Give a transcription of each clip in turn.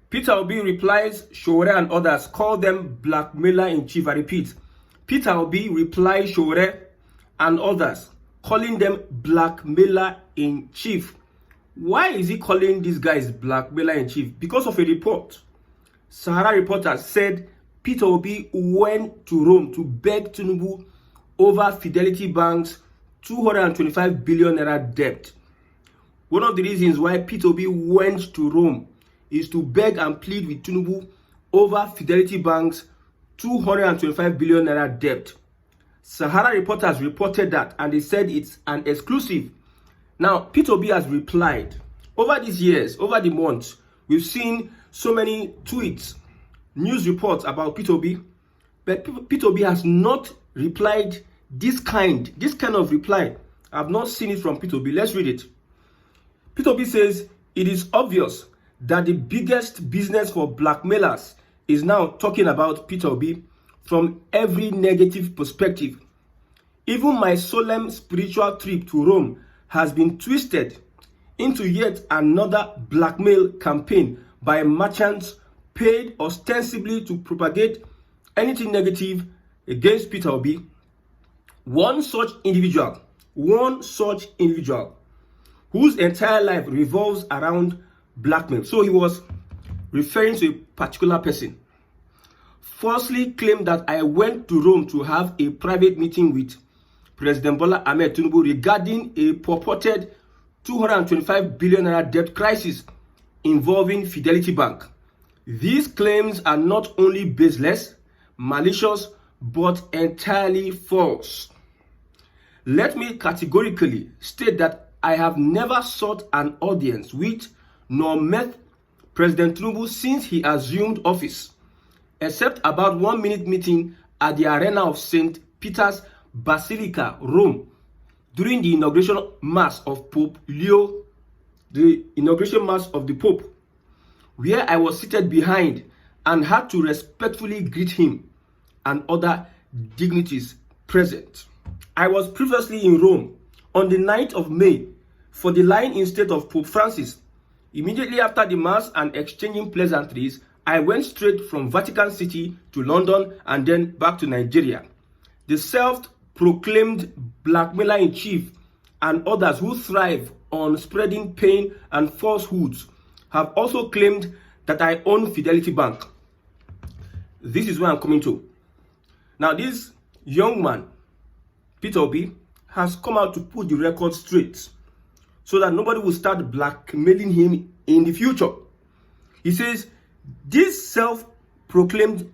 Peter Obi replies, Sowore and others call them blackmailer in chief. I repeat, Peter Obi replies Sowore and others calling them blackmailer in chief. Why is he calling these guys blackmailer in chief? Because of a report. Sahara Reporters said Peter Obi went to Rome to beg Tinubu over Fidelity Bank's 225 billion naira debt. One of the reasons why Peter Obi went to Rome is to beg and plead with Tinubu over Fidelity Bank's 225 billion naira debt. Sahara Reporters reported that, and they said it's an exclusive. Now, Peter Obi has replied. Over these years, over the months, we've seen so many tweets, news reports about Peter Obi, but Peter Obi has not replied this kind of reply. I've not seen it from Peter Obi. Let's read it. Peter Obi says, it is obvious that the biggest business for blackmailers is now talking about Peter Obi from every negative perspective. Even my solemn spiritual trip to Rome has been twisted into yet another blackmail campaign by merchants paid ostensibly to propagate anything negative against Peter Obi. One such individual whose entire life revolves around blackmail, so he was referring to a particular person, falsely claimed that I went to Rome to have a private meeting with President Bola Ahmed Tinubu regarding a purported 225 billion naira debt crisis involving Fidelity Bank. These claims are not only baseless, malicious, but entirely false. Let me categorically state that I have never sought an audience with nor met President Tinubu since he assumed office, except about 1 minute meeting at the arena of St. Peter's Basilica, Rome, during the inauguration mass of Pope Leo, the inauguration mass of the Pope, where I was seated behind and had to respectfully greet him and other dignitaries present. I was previously in Rome on the 9th of May for the lying-in state of Pope Francis. Immediately after the mass and exchanging pleasantries, I went straight from Vatican City to London and then back to Nigeria. The self-proclaimed blackmailer in chief and others who thrive on spreading pain and falsehoods have also claimed that I own Fidelity Bank. This is where I'm coming to. Now, this young man, Peter Obi, has come out to put the record straight so that nobody will start blackmailing him in the future. He says, this self-proclaimed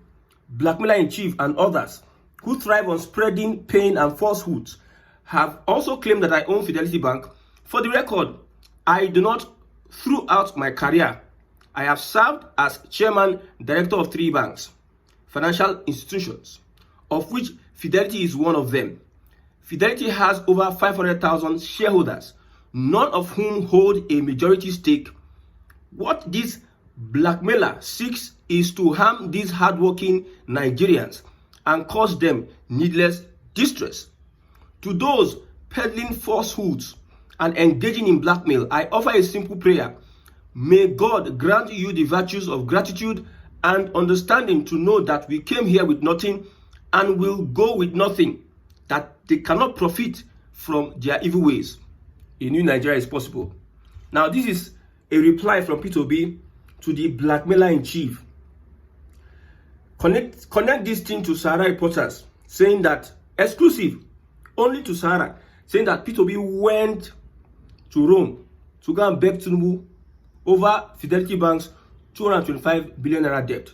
blackmailer in chief and others who thrive on spreading pain and falsehoods have also claimed that I own Fidelity Bank. For the record, I do not. Throughout my career, I have served as chairman, director of 3 banks, financial institutions, of which Fidelity is one of them. Fidelity has over 500,000 shareholders, none of whom hold a majority stake. What this blackmailer seeks is to harm these hardworking Nigerians and cause them needless distress. To those peddling falsehoods and engaging in blackmail, I offer a simple prayer. May God grant you the virtues of gratitude and understanding to know that we came here with nothing and will go with nothing, that they cannot profit from their evil ways. A new Nigeria is possible. Now, this is a reply from Peter Obi to the blackmailer in chief. Connect this thing to Sahara Reporters, saying that, exclusive only to Sahara, saying that Peter Obi went to Rome to go and beg Tinubu over Fidelity Bank's 225 billion naira debt.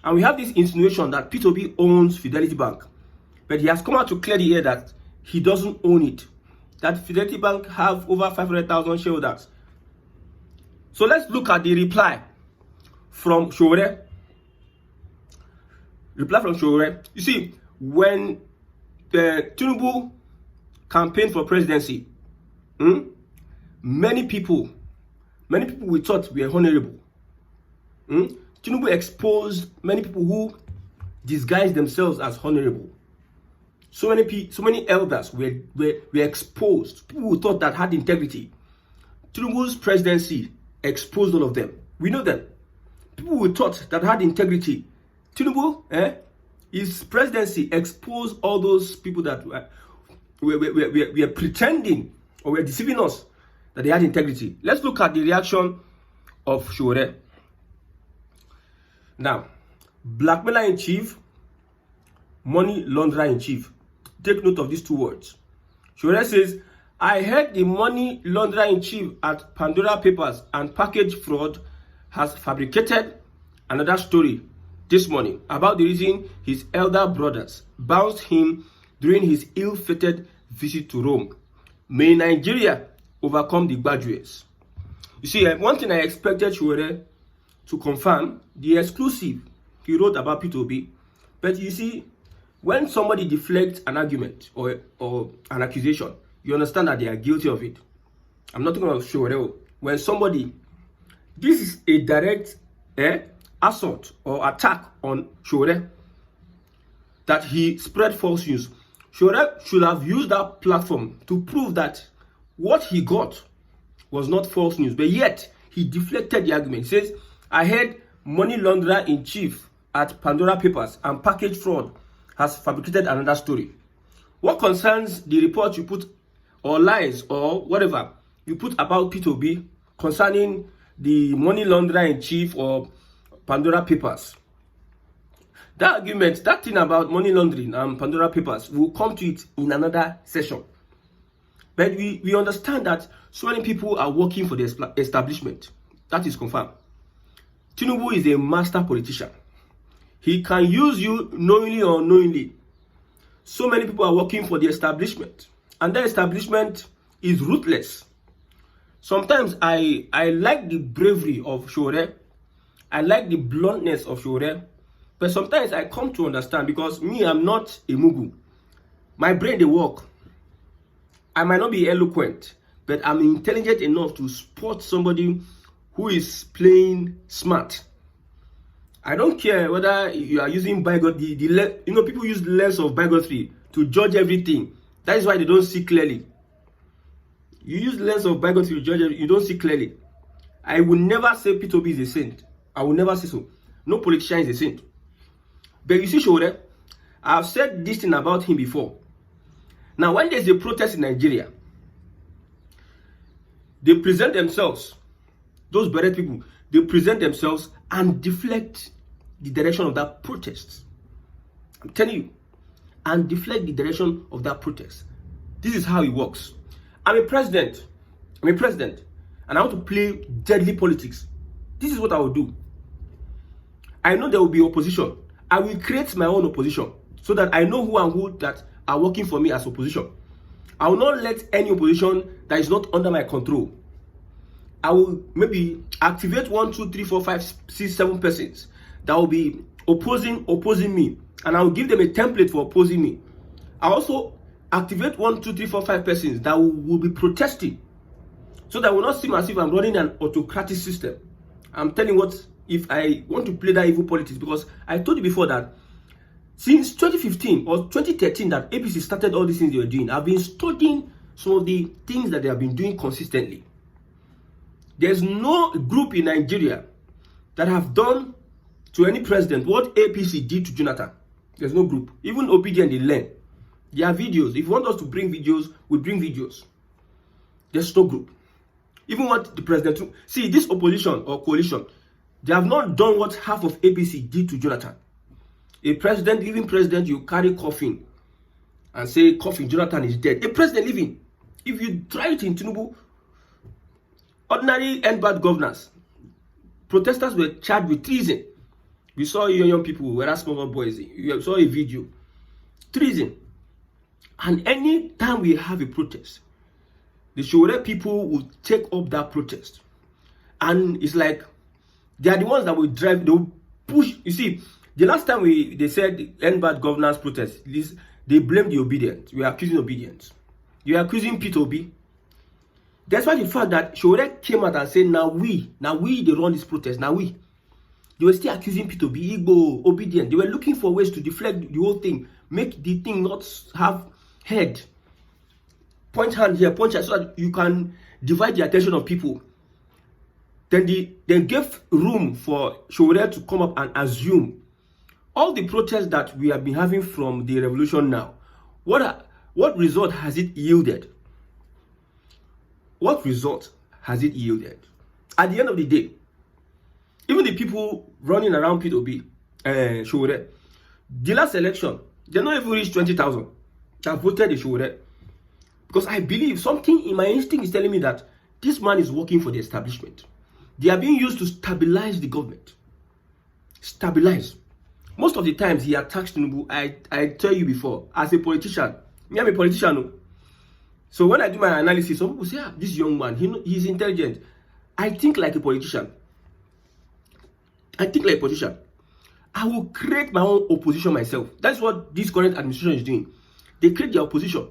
And we have this insinuation that Peter Obi owns Fidelity Bank. But he has come out to clear the air that he doesn't own it. That Fidelity Bank have over 500,000 shareholders. So let's look at the reply from Sowore. You see, when the Tinubu campaigned for presidency, many people we thought were honorable. Tinubu exposed many people who disguised themselves as honorable. So many elders were exposed. People who thought that had integrity. Tinubu's presidency exposed all of them. We know them. people we thought that had integrity. Tinubu, his presidency exposed all those people that were pretending or were deceiving us that they had integrity. Let's look at the reaction of Sowore. Now, blackmailer in chief, money launderer in chief. Take note of these two words. Sowore says, I heard the money launderer in chief at Pandora Papers and package fraud has fabricated another story this morning about the reason his elder brothers bounced him during his ill-fated visit to Rome. May Nigeria overcome the graduates. You see, one thing I expected Sowore to confirm, the exclusive he wrote about P2B. But you see, when somebody deflects an argument or an accusation, you understand that they are guilty of it. I'm not talking about Sowore. When somebody, this is a direct assault or attack on Sowore, that he spread false news. Sowore should have used that platform to prove that what he got was not false news, but yet he deflected the argument. He says, I heard money launderer in chief at Pandora Papers and package fraud has fabricated another story. What concerns the report you put, or lies, or whatever you put about P2B concerning the money launderer in chief or Pandora Papers? That argument, that thing about money laundering and Pandora Papers, we'll come to it in another session. But we understand that so many people are working for the establishment. That is confirmed. Tinubu is a master politician. He can use you knowingly or unknowingly. So many people are working for the establishment. And that establishment is ruthless. Sometimes I like the bravery of Sowore. I like the bluntness of Sowore. But sometimes I come to understand, because me, I'm not a mugu. My brain, they work. I might not be eloquent, but I'm intelligent enough to spot somebody who is playing smart. I don't care whether you are using bigotry. People use the lens of bigotry to judge everything. That is why they don't see clearly. You use the lens of bigotry to judge everything, you don't see clearly. I will never say P2B is a saint. I will never say so. No politician is a saint. But you see, Sowore, I've said this thing about him before. Now, when there's a protest in Nigeria, they present themselves, those beret people, they present themselves and deflect the direction of that protest. I'm telling you, and deflect the direction of that protest. This is how it works. I'm a president, and I want to play deadly politics. This is what I will do. I know there will be opposition. I will create my own opposition so that I know who and who that are working for me as opposition. I will not let any opposition that is not under my control. I will maybe activate 1, 2, 3, 4, 5, 6, 7 persons that will be opposing me, and I will give them a template for opposing me. I also activate 1, 2, 3, 4, 5 persons that will be protesting, so that will not seem as if I'm running an autocratic system. I'm telling what, if I want to play that evil politics, because I told you before that since 2015 or 2013 that APC started all these things they were doing, I've been studying some of the things that they have been doing consistently. There's no group in Nigeria that have done to any president what APC did to Jonathan. There's no group. Even Obedient, they learn. There are videos. If you want us to bring videos, we bring videos. There's no group. Even what the president... See, this opposition or coalition, they have not done what half of APC did to Jonathan. A president, living president, you carry coffin and say, coffin, Jonathan is dead. A president living. If you try it in Tinubu, ordinary and bad governance, protesters were charged with treason. We saw young people, whereas small boys, you saw a video. Treason. And any time we have a protest, the Sowore people will take up that protest. And it's like, they are the ones that will drive, they will push. You see, the last time they said end bad governance protest, they blamed the Obedient. We are accusing Obedience. You are accusing P2B. That's why the fact that Sowore came out and said, now we they run this protest. Now we. They were still accusing P2B, Igbo, Obedient. They were looking for ways to deflect the whole thing, make the thing not have head. Point hand here, point here, so that you can divide the attention of people. Then they gave room for Sowore to come up and assume all the protests that we have been having from the revolution now. What result has it yielded? What result has it yielded? At the end of the day, even the people running around P2B, Sowore, the last election, they not even reached 20,000 that voted the Sowore. Because I believe something in my instinct is telling me that this man is working for the establishment. They are being used to stabilize the government. Stabilize. Most of the times he attacks Tinubu. I tell you before, as a politician, me I'm a politician. No? So when I do my analysis, some people say, this young man, he's intelligent. I think like a politician. I will create my own opposition myself. That's what this current administration is doing. They create their opposition.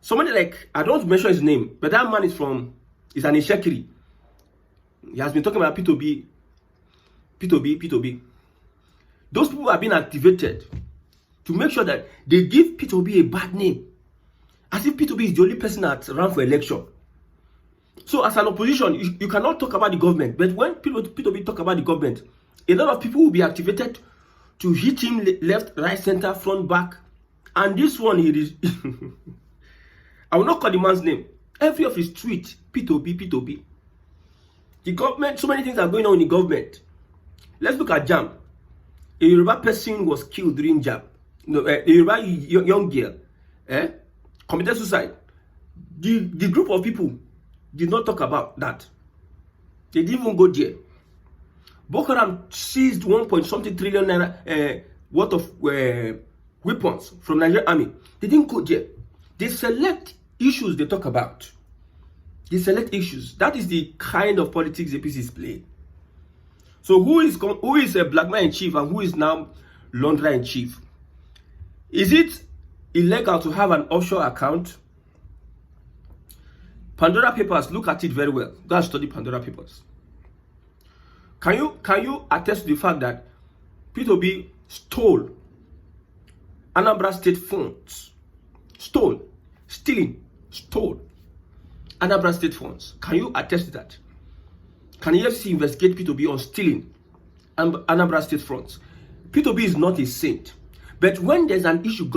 Somebody like, I don't mention his name, but that man is an Ishekiri. He has been talking about P2B. Those people have been activated to make sure that they give P2B a bad name. As if P2B is the only person that ran for election. So as an opposition, you cannot talk about the government. But when P2B talk about the government, a lot of people will be activated to hit him left, right, center, front, back. And this one, he is... I will not call the man's name. Every of his tweets, P2B. The government, so many things are going on in the government. Let's look at JAM. A Yoruba person was killed during JAM. A Yoruba young girl committed suicide. The group of people did not talk about that. They didn't even go there. Boko Haram seized 1.something trillion naira worth of weapons from Nigerian army. They didn't go there. They select issues they talk about. They select issues. That is the kind of politics APC is playing. So who is a Blackmailer in chief and who is now launderer in chief? Is it illegal to have an offshore account? Pandora Papers, look at it very well. Go and study Pandora Papers. Can you attest to the fact that P2B stole Anambra State funds? Stole Anambra State funds. Can you attest to that? Can EFCC investigate P2B on stealing Anambra State funds? P2B is not a saint. But when there's an issue,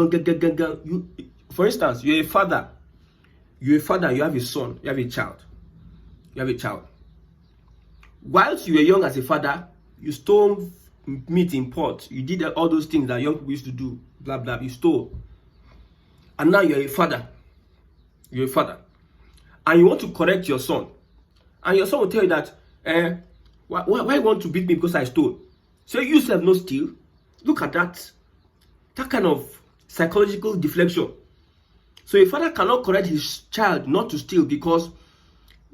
for instance, you're a father, you have a son, you have a child. Whilst you were young as a father, you stole meat in pot. You did all those things that young people used to do, blah, blah, you stole. And now you're a father. And you want to correct your son. And your son will tell you that, why you want to beat me because I stole? So you yourself no steal. Look at that. That kind of psychological deflection. So a father cannot correct his child not to steal because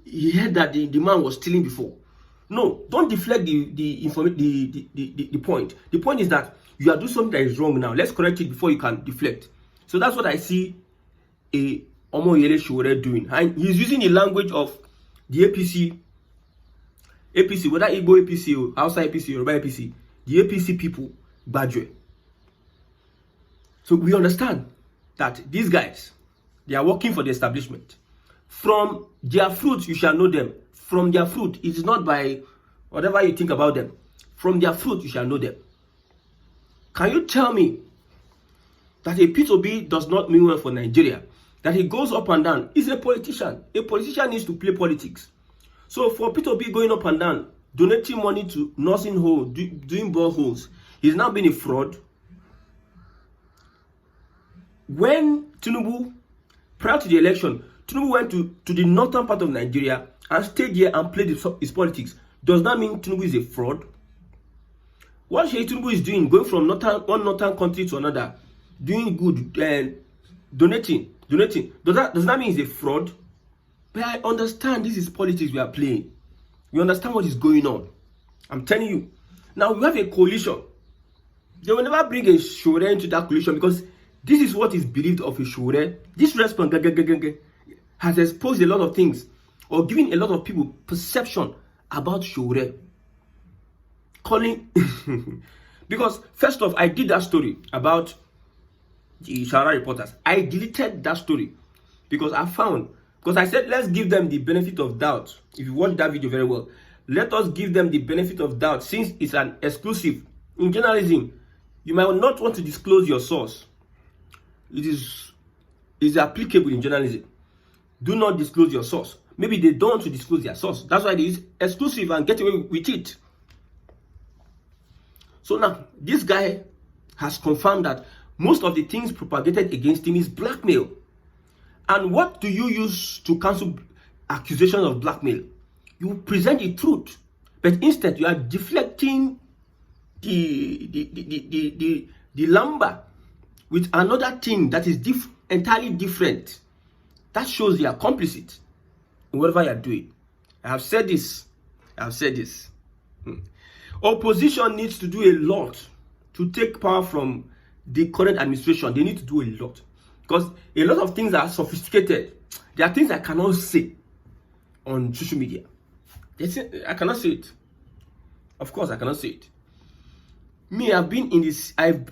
he heard that the man was stealing before. No, don't deflect the point. The point is that you are doing something that is wrong now. Let's correct it before you can deflect. So that's what I see a Omoyele Sowore doing. And he's using the language of the APC, whether Igbo APC or outside APC or Yoruba APC, the APC people, Badwe. So we understand that these guys, they are working for the establishment. From their fruit, you shall know them. From their fruit, it is not by whatever you think about them. From their fruit, you shall know them. Can you tell me that a P2B does not mean well for Nigeria? That he goes up and down? He's a politician. A politician needs to play politics. So for P2B going up and down, donating money to nursing homes, doing boreholes, he's now been a fraud. When Tinubu, prior to the election, Tinubu went to the northern part of Nigeria and stayed here and played his politics. Does that mean Tinubu is a fraud? What Tinubu is doing, going from one northern country to another, doing good, donating, does that mean he's a fraud? But I understand this is politics we are playing. We understand what is going on. I'm telling you. Now we have a coalition. They will never bring a Sowore into that coalition because this is what is believed of a Sowore. This response has exposed a lot of things or given a lot of people perception about Sowore. Calling because first off, I did that story about the Sahara Reporters. I deleted that story because I said let's give them the benefit of doubt. If you watch that video very well, let us give them the benefit of doubt since it's an exclusive. In journalism, you might not want to disclose your source. It is applicable in journalism. Do not disclose your source. Maybe they don't want to disclose their source. That's why they use exclusive and get away with it. So now, this guy has confirmed that most of the things propagated against him is blackmail. And what do you use to cancel accusations of blackmail? You present the truth, but instead you are deflecting the lumber with another thing that is entirely different. That shows you are complicit in whatever you are doing. I have said this. Opposition needs to do a lot to take power from the current administration. They need to do a lot because a lot of things are sophisticated. There are things I cannot say on social media. I cannot say it. Of course, I cannot say it. Me, I've been in this. I've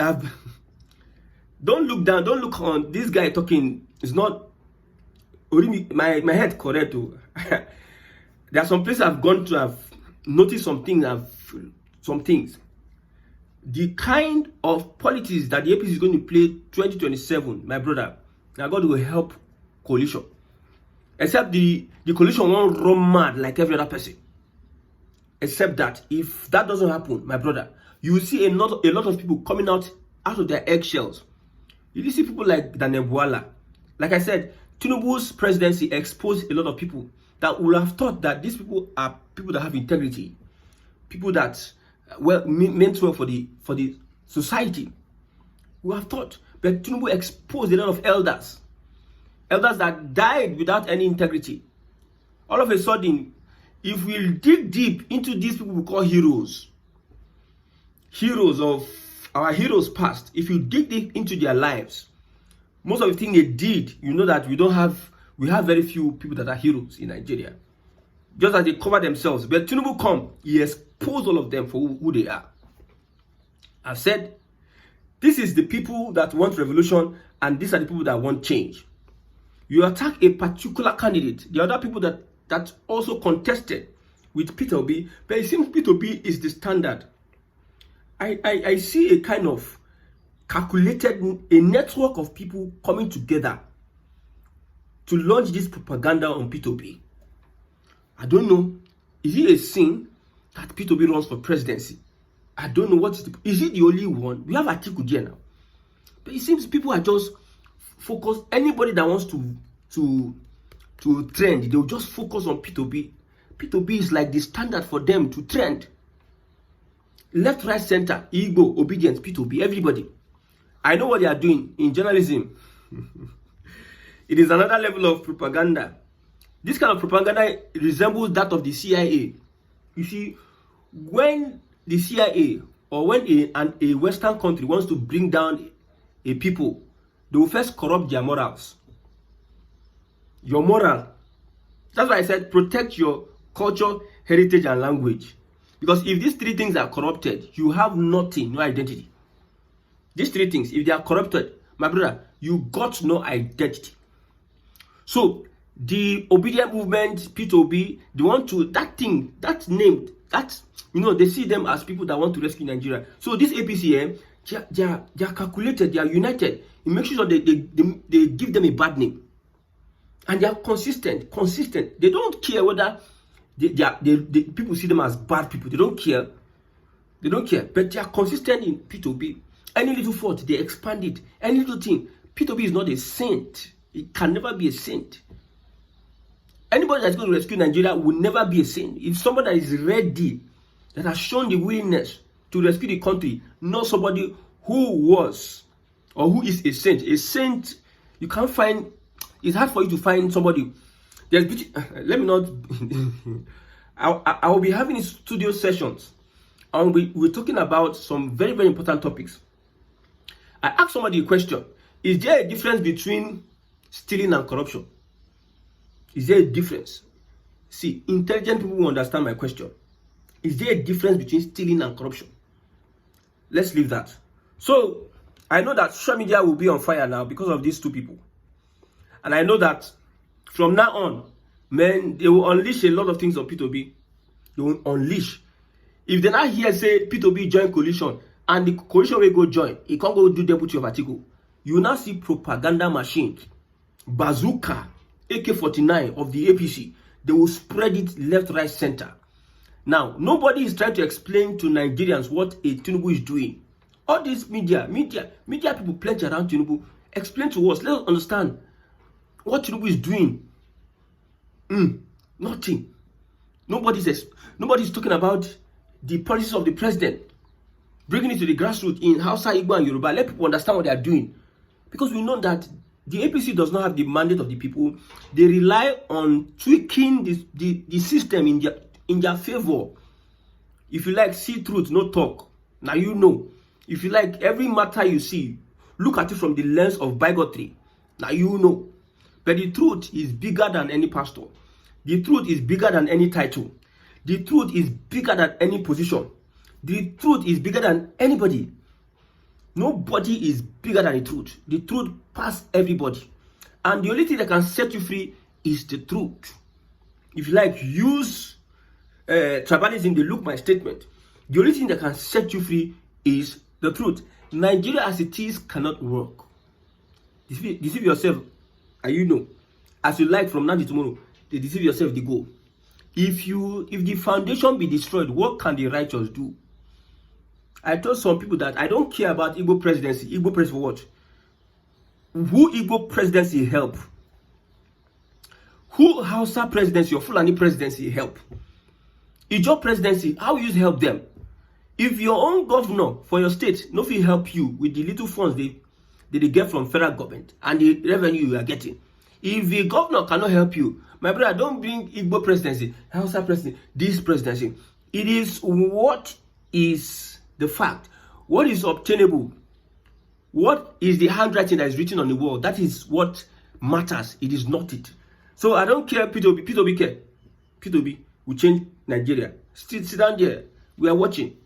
don't look down. Don't look on this guy talking. It's not. My head correct. There are some places I've gone to. I've noticed some things. The kind of politics that the APC is going to play 2027, my brother, now God will help coalition. Except the coalition won't run mad like every other person. Except that if that doesn't happen, my brother, you will see a lot of people coming out of their eggshells. You will see people like Daniel Bwala. Like I said, Tinubu's presidency exposed a lot of people that would have thought that these people are people that have integrity, people that meant well for the society. We have thought, but Tinubu exposed a lot of elders that died without any integrity. All of a sudden, if we dig deep into these people we call heroes of our heroes past, if you dig deep into their lives, most of the things they did, you know that we have very few people that are heroes in Nigeria. Just as they cover themselves. But Tinubu he exposed all of them for who they are. I've said, this is the people that want revolution, and these are the people that want change. You attack a particular candidate. The other people that also contested with Peter Obi, but it seems Peter Obi is the standard. I see a kind of calculated, a network of people coming together to launch this propaganda on Peter Obi. I don't know. Is it a sin that Peter Obi runs for presidency? I don't know is he the only one? We have Atiku there now. But it seems people are just focused. Anybody that wants to trend, they'll just focus on Peter Obi. Peter Obi is like the standard for them to trend. Left, right, center, ego, obedience, Peter Obi, everybody. I know what they are doing in journalism. It is another level of propaganda. This kind of propaganda resembles that of the CIA. You see, when the CIA or when a Western country wants to bring down a people, they will first corrupt their morals. Your moral. That's why I said protect your culture, heritage, and language. Because if these three things are corrupted, you have nothing, no identity. These three things, if they are corrupted, my brother, you got no identity. So, the obedient movement, Peter Obi, they want to, that thing, that name, that, they see them as people that want to rescue Nigeria. So, this APC, they are calculated, they are united. It makes sure that they give them a bad name. And they are consistent. They don't care whether people see them as bad people. They don't care. But they are consistent in Peter Obi. Any little fault, they expand it. Any little thing. Peter Obi is not a saint. He can never be a saint. Anybody that's going to rescue Nigeria will never be a saint. If somebody that is ready, that has shown the willingness to rescue the country, not somebody who was or who is a saint. A saint, you can't find, it's hard for you to find somebody. Let me not, I will be having studio sessions and we're talking about some very, very important topics. I asked somebody a question. Is there a difference between stealing and corruption? Is there a difference? See, intelligent people will understand my question. Is there a difference between stealing and corruption? Let's leave that. So, I know that social media will be on fire now because of these two people. And I know that from now on, man, they will unleash a lot of things on Peter Obi. They will unleash. If they're not here, say P2B join coalition, and the coalition will go join, it can't go do deputy of Atiku. You will now see propaganda machine, bazooka, AK-49 of the APC. They will spread it left, right, center. Now, nobody is trying to explain to Nigerians what a Tinubu is doing. All these media people plenty around Tinubu. Explain to us. Let us understand what Tinubu is doing. Nothing. Nobody's talking about the policies of the president. Bringing it to the grassroots in Hausa, Igbo, and Yoruba. Let people understand what they are doing. Because we know that the APC does not have the mandate of the people. They rely on tweaking the system in their favor. If you like, see truth, no talk. Now you know. If you like, every matter you see, look at it from the lens of bigotry. Now you know. But the truth is bigger than any pastor. The truth is bigger than any title. The truth is bigger than any position. The truth is bigger than anybody. Nobody is bigger than the truth. The truth passes everybody. And the only thing that can set you free is the truth. If you like, use tribalism, they look my statement. The only thing that can set you free is the truth. Nigeria as it is cannot work. Deceive yourself, and you know. As you like from now to tomorrow, they deceive yourself, they go. If the foundation be destroyed, what can the righteous do? I told some people that I don't care about Igbo presidency. Igbo presidency for what? Who Igbo presidency help? Who Hausa presidency or Fulani presidency help? Ijo presidency, how you help them? If your own governor for your state no fit help you with the little funds they get from federal government and the revenue you are getting, if the governor cannot help you, my brother, don't bring Igbo presidency, Hausa presidency, this presidency. It is what is the fact, what is obtainable, what is the handwriting that is written on the wall. That is what matters. It is not it. So I don't care. P2B care. P2B will change Nigeria. Sit down there. We are watching.